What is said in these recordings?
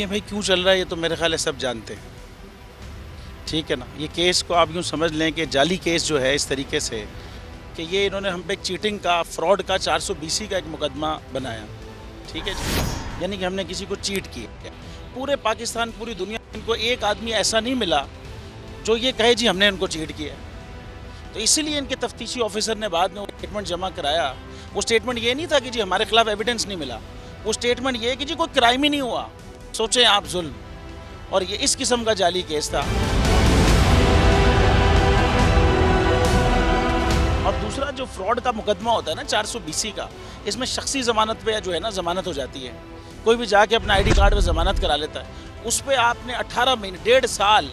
देखिए भाई, क्यों चल रहा है ये तो मेरे ख्याल है सब जानते हैं, ठीक है ना। ये केस को आप यूँ समझ लें कि जाली केस जो है इस तरीके से कि ये इन्होंने हम पे चीटिंग का, फ्रॉड का 420 का एक मुकदमा बनाया, ठीक है जी। यानी कि हमने किसी को चीट किया। पूरे पाकिस्तान, पूरी दुनिया, इनको एक आदमी ऐसा नहीं मिला जो ये कहे जी हमने इनको चीट किया। तो इसीलिए इनके तफ्तीशी ऑफिसर ने बाद में वो स्टेटमेंट जमा कराया। वो स्टेटमेंट ये नहीं था कि जी हमारे खिलाफ एविडेंस नहीं मिला, वो स्टेटमेंट ये कि जी कोई क्राइम ही नहीं हुआ। सोचें आप, जुल्म। और ये इस किस्म का जाली केस था। और दूसरा जो फ्रॉड का मुकदमा होता है ना 420 का, इसमें शख्सी ज़मानत पे जो है ना ज़मानत हो जाती है। कोई भी जाके अपना आईडी कार्ड पे ज़मानत करा लेता है। उस पर आपने 18 महीने, 1.5 साल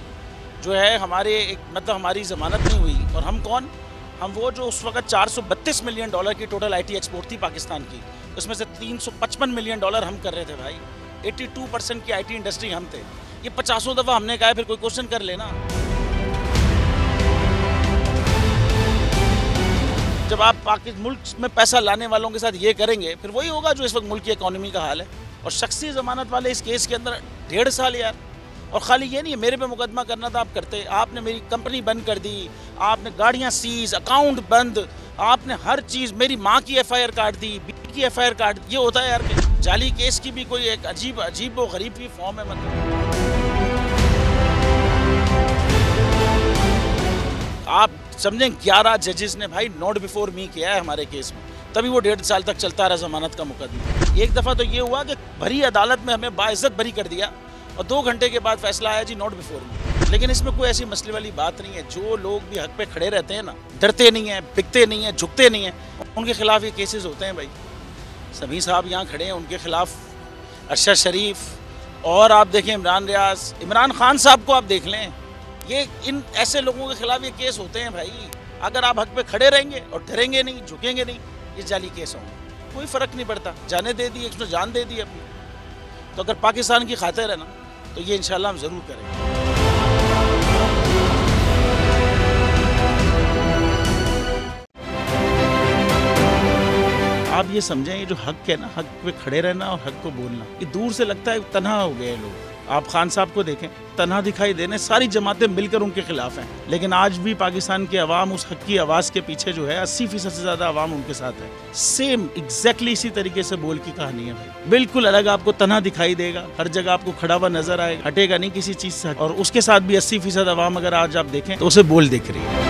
जो है हमारे मतलब हमारी ज़मानत नहीं हुई। और हम कौन? हम वो जो उस वक्त $432 मिलियन की टोटल आईटी एक्सपोर्ट थी पाकिस्तान की, उसमें से $355 मिलियन हम कर रहे थे भाई। 82% की आईटी इंडस्ट्री हम थे। ये 50 दफ़ा हमने कहा, फिर कोई क्वेश्चन कर लेना। जब आप पाकिस्तान मुल्क में पैसा लाने वालों के साथ ये करेंगे, फिर वही होगा जो इस वक्त मुल्क की इकोनॉमी का हाल है। और शख्सी ज़मानत वाले इस केस के अंदर 1.5 साल यार। और ख़ाली ये नहीं है, मेरे पे मुकदमा करना था, आप करते। आपने मेरी कंपनी बंद कर दी, आपने गाड़ियाँ सीज, अकाउंट बंद, आपने हर चीज़, मेरी माँ की FIR काट दी, बीवी की FIR काट दी। ये होता है यार कि जाली केस की भी कोई एक अजीब व गरीब की फॉर्म है। मतलब आप समझें 11 जजेस ने भाई नॉट बिफोर मी किया है हमारे केस में, तभी वो 1.5 साल तक चलता रहा ज़मानत का मुकदमा। एक दफ़ा तो ये हुआ कि भरी अदालत में हमें बाइज्जत बरी कर दिया और 2 घंटे के बाद फैसला आया जी नॉट बिफोर मी। लेकिन इसमें कोई ऐसी मसले वाली बात नहीं है। जो लोग भी हक पे खड़े रहते हैं ना, डरते नहीं हैं, बिकते नहीं हैं, झुकते नहीं हैं, उनके खिलाफ ये केसेस होते हैं भाई। सभी साहब यहाँ खड़े हैं, उनके खिलाफ अरशद शरीफ और आप देखें इमरान रियाज, इमरान खान साहब को आप देख लें। ये इन ऐसे लोगों के खिलाफ ये केस होते हैं भाई। अगर आप हक पे खड़े रहेंगे और डरेंगे नहीं, झुकेंगे नहीं, ये जाली केस होंगे, कोई फ़र्क नहीं पड़ता। जाने दे दी, एक जान दे दी अपनी। तो अगर पाकिस्तान की खातिर है ना, तो ये इंशाल्लाह हम ज़रूर करेंगे। आप ये समझें, ये जो हक है ना, हक पे खड़े रहना और हक को बोलना, ये दूर से लगता है तन्हा हो गए लोग। आप खान साहब को देखें, तन्हा दिखाई देने, सारी जमातें मिलकर उनके खिलाफ हैं। लेकिन आज भी पाकिस्तान की आवाम उस हक की आवाज़ के पीछे जो है 80% से ज़्यादा आवाम उनके साथ है। सेम एग्जैक्टली इसी तरीके से बोल की कहानी है भाई। बिल्कुल अलग आपको तन्हा दिखाई देगा, हर जगह आपको खड़ा हुआ नजर आएगा, हटेगा नहीं किसी चीज़ से। और उसके साथ भी 80% आवाम अगर आज आप देखें तो उसे बोल दिख रही है।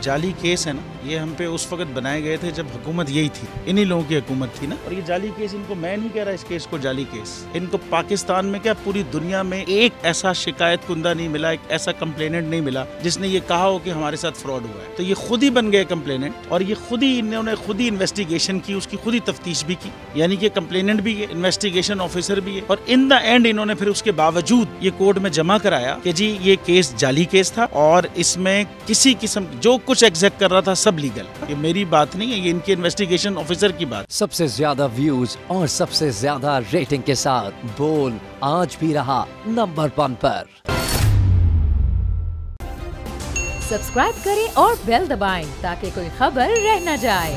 जाली केस है ना, ये हम पे उस वक्त बनाए गए थे जब हुकूमत यही थी, इन्हीं लोगों की हुकूमत थी ना। और ये जाली केस, इनको मैं नहीं कह रहा इस केस को जाली केस, इनको पाकिस्तान में क्या पूरी दुनिया में एक ऐसा शिकायत कुंदा नहीं मिला, एक ऐसा कंप्लेनेंट नहीं मिला जिसने ये कहा हो कि हमारे साथ फ्रॉड हुआ है। तो ये खुद ही बन गए कंप्लेनेंट और ये खुद ही इन्होंने खुद ही इन्वेस्टिगेशन की, उसकी खुद ही तफ्तीश भी की। यानी कि कंप्लेनेंट भी है, इन्वेस्टिगेशन ऑफिसर भी है। और इन द एंड इन्होंने फिर उसके बावजूद ये कोर्ट में जमा कराया कि जी ये केस जाली केस था और इसमें किसी किस्म जो कुछ एग्जैक्ट कर रहा था सब लीगल। ये मेरी बात नहीं है, ये इनके इन्वेस्टिगेशन ऑफिसर की बात। सबसे ज्यादा व्यूज और सबसे ज्यादा रेटिंग के साथ बोल आज भी रहा नंबर 1 पर। सब्सक्राइब करें और बेल दबाएं ताकि कोई खबर रह न जाए।